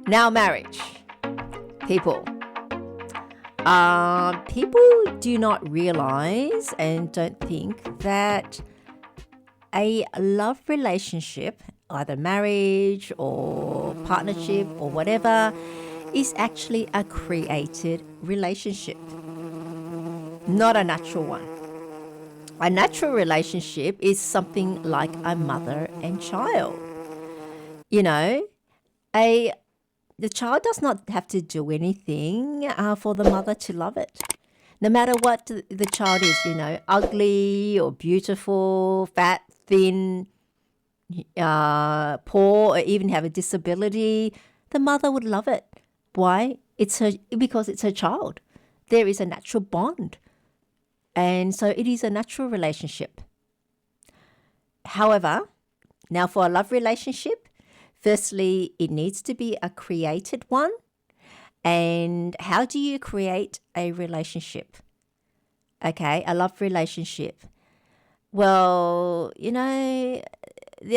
Now, marriage. People. People do not realize and don't think that a love relationship, either marriage or partnership or whatever, is actually a created relationship, not a natural one. A natural relationship is something like a mother and child. You know, a the child does not have to do anything for the mother to love it. No matter what the child is, ugly or beautiful, fat, thin, poor, or even have a disability, the mother would love it. Why? Because it's her child. There is a natural bond. And so it is a natural relationship. However, now for a love relationship, firstly, it needs to be a created one. And how do you create a relationship? Okay, a love relationship. Well, the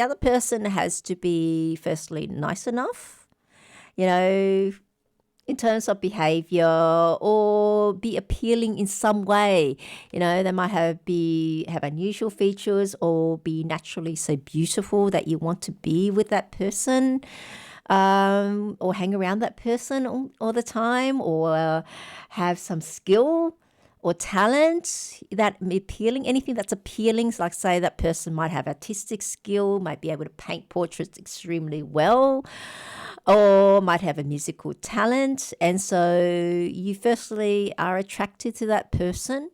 other person has to be firstly nice enough, in terms of behavior, or be appealing in some way. They might have unusual features or be naturally so beautiful that you want to be with that person, or hang around that person all the time, or have some skill or talent that appealing, anything that's appealing. So like say that person might have artistic skill, might be able to paint portraits extremely well, or might have a musical talent. And so you firstly are attracted to that person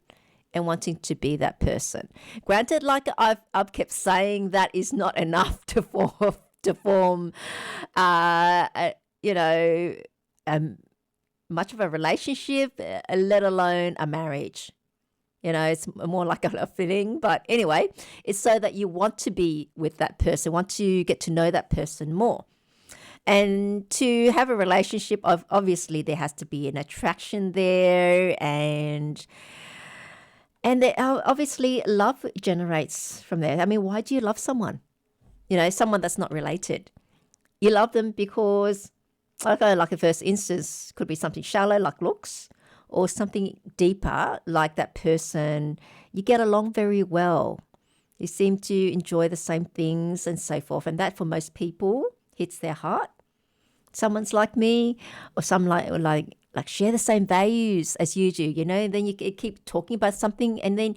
and wanting to be that person. Granted, like I've kept saying, that is not enough to form much of a relationship, let alone a marriage. It's more like a feeling. But anyway, it's so that you want to be with that person, want to get to know that person more. And to have a relationship, obviously there has to be an attraction there, and obviously love generates from there. I mean, why do you love someone? Someone that's not related. You love them because, like a first instance, could be something shallow like looks, or something deeper like that person, you get along very well. You seem to enjoy the same things and so forth. And that for most people hits their heart. Someone's like me, or some like share the same values as you do, then you keep talking about something, and then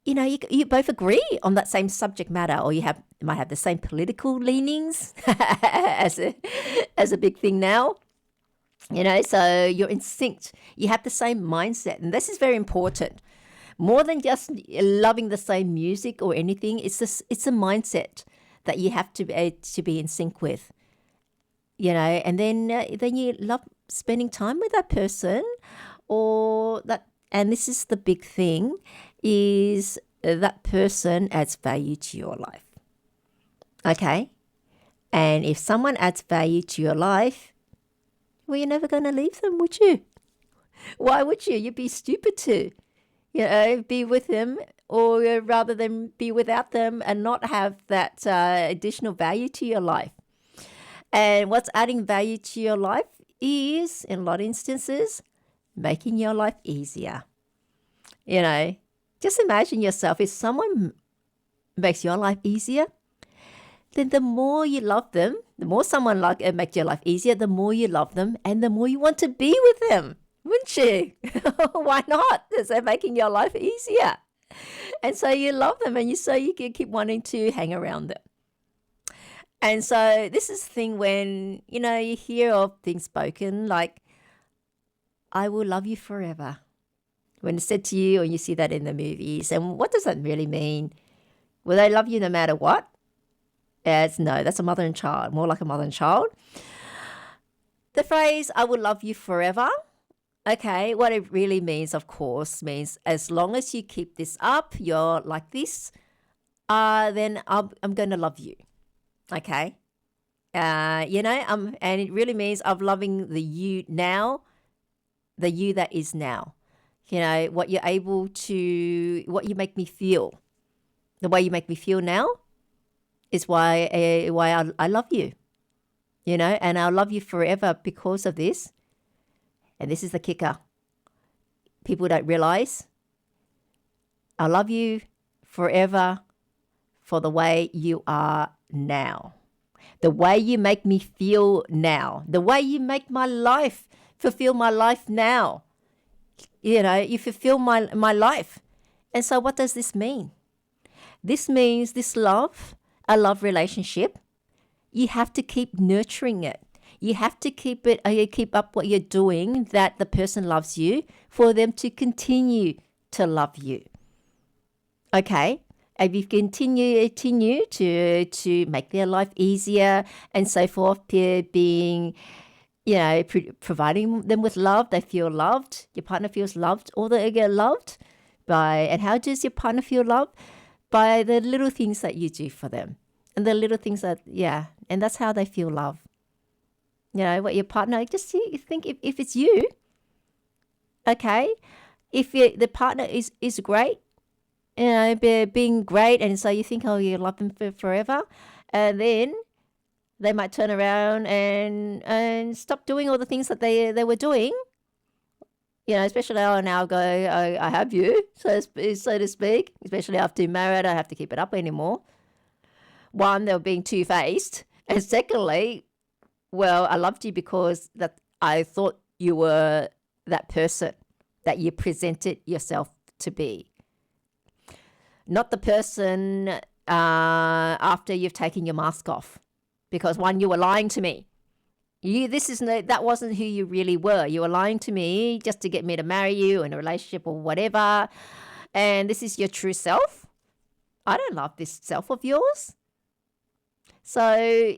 you both agree on that same subject matter, or you might have the same political leanings as a big thing now. So you're in sync. You have the same mindset, and this is very important. More than just loving the same music or anything, it's a mindset that you have to be in sync with. And then you love spending time with that person, or that. And this is the big thing: is that person adds value to your life. Okay, and if someone adds value to your life, well, you're never going to leave them, would you? Why would you? You'd be stupid to, be with them, or rather than be without them and not have that additional value to your life. And what's adding value to your life is, in a lot of instances, making your life easier. Just imagine yourself, if someone makes your life easier, then the more you love them, the more someone makes your life easier, the more you love them, and the more you want to be with them, wouldn't you? Why not? Because they're making your life easier. And so you love them, and you can keep wanting to hang around them. And so this is the thing when, you hear of things spoken like, I will love you forever. When it's said to you, or you see that in the movies. And what does that really mean? Will they love you no matter what? No, that's a mother and child, more like a mother and child. The phrase, I will love you forever. Okay, what it really means, of course, means as long as you keep this up, you're like this, then I'm going to love you. Okay. And it really means I'm loving the you now, the you that is now. What you're able to, what you make me feel. The way you make me feel now is why I love you. and I'll love you forever because of this. And this is the kicker. People don't realize I love you forever for the way you are now. The way you make me feel now. The way you make my life, fulfill my life now. You fulfill my life. And so what does this mean? This means this love, a love relationship, you have to keep nurturing it. You have to keep up what you're doing that the person loves you for them to continue to love you. Okay? And you continue to make their life easier and so forth, being, providing them with love. They feel loved. Your partner feels loved, or they get loved and how does your partner feel loved? By the little things that you do for them. And the little things and that's how they feel love. What your partner, just you think if it's you, okay, if the partner is great, being great, and so you think, oh, you love them forever, and then they might turn around and stop doing all the things that they were doing, especially now go, I have you, so to speak, especially after you're married, I don't have to keep it up anymore. One, they were being two-faced, and secondly, well, I loved you because that I thought you were that person that you presented yourself to be. Not the person after you've taken your mask off. Because one, you were lying to me. That wasn't who you really were. You were lying to me just to get me to marry you in a relationship or whatever. And this is your true self. I don't love this self of yours. So,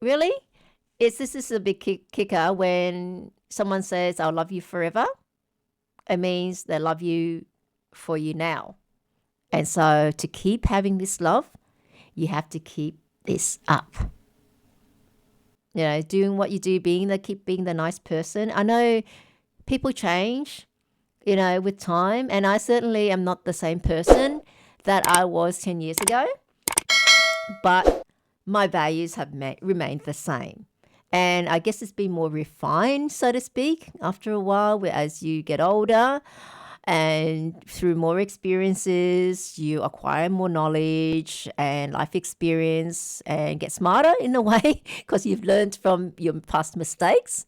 really? This is a big kicker when someone says, I'll love you forever. It means they love you for you now. And so to keep having this love, you have to keep this up. Doing what you do, keep being the nice person. I know people change, with time. And I certainly am not the same person that I was 10 years ago. But my values have remained the same. And I guess it's been more refined, so to speak, after a while, as you get older and through more experiences, you acquire more knowledge and life experience and get smarter in a way because you've learned from your past mistakes.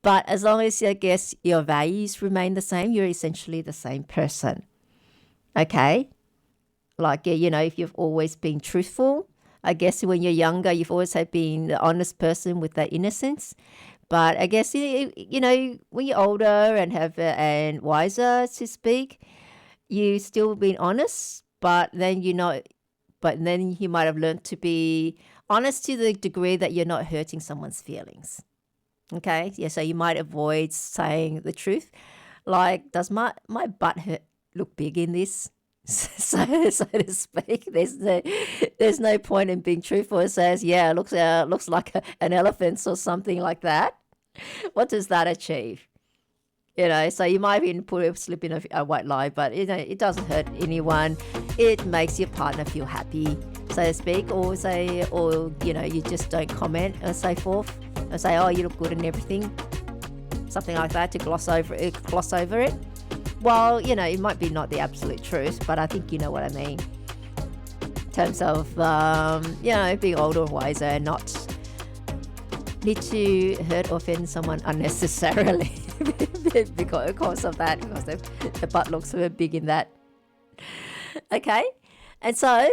But as long as, I guess, your values remain the same, you're essentially the same person. Okay? Like, if you've always been truthful, I guess when you're younger, you've always been the honest person with that innocence. But I guess, when you're older and wiser, to speak, you still been honest, but then you might have learned to be honest to the degree that you're not hurting someone's feelings. Okay? Yeah, so you might avoid saying the truth. Like, does my butt look big in this? So to speak, there's no point in being truthful. It says, it looks like an elephant or something like that. What does that achieve? So you might even slip in a white lie, but it doesn't hurt anyone. It makes your partner feel happy, so to speak, or you just don't comment or so forth, or say, oh, you look good and everything, something like that, to gloss over it. Well, it might be not the absolute truth, but I think you know what I mean. In terms of, being older and wiser and not need to hurt or offend someone unnecessarily because of that, because the butt looks so big in that. Okay? And so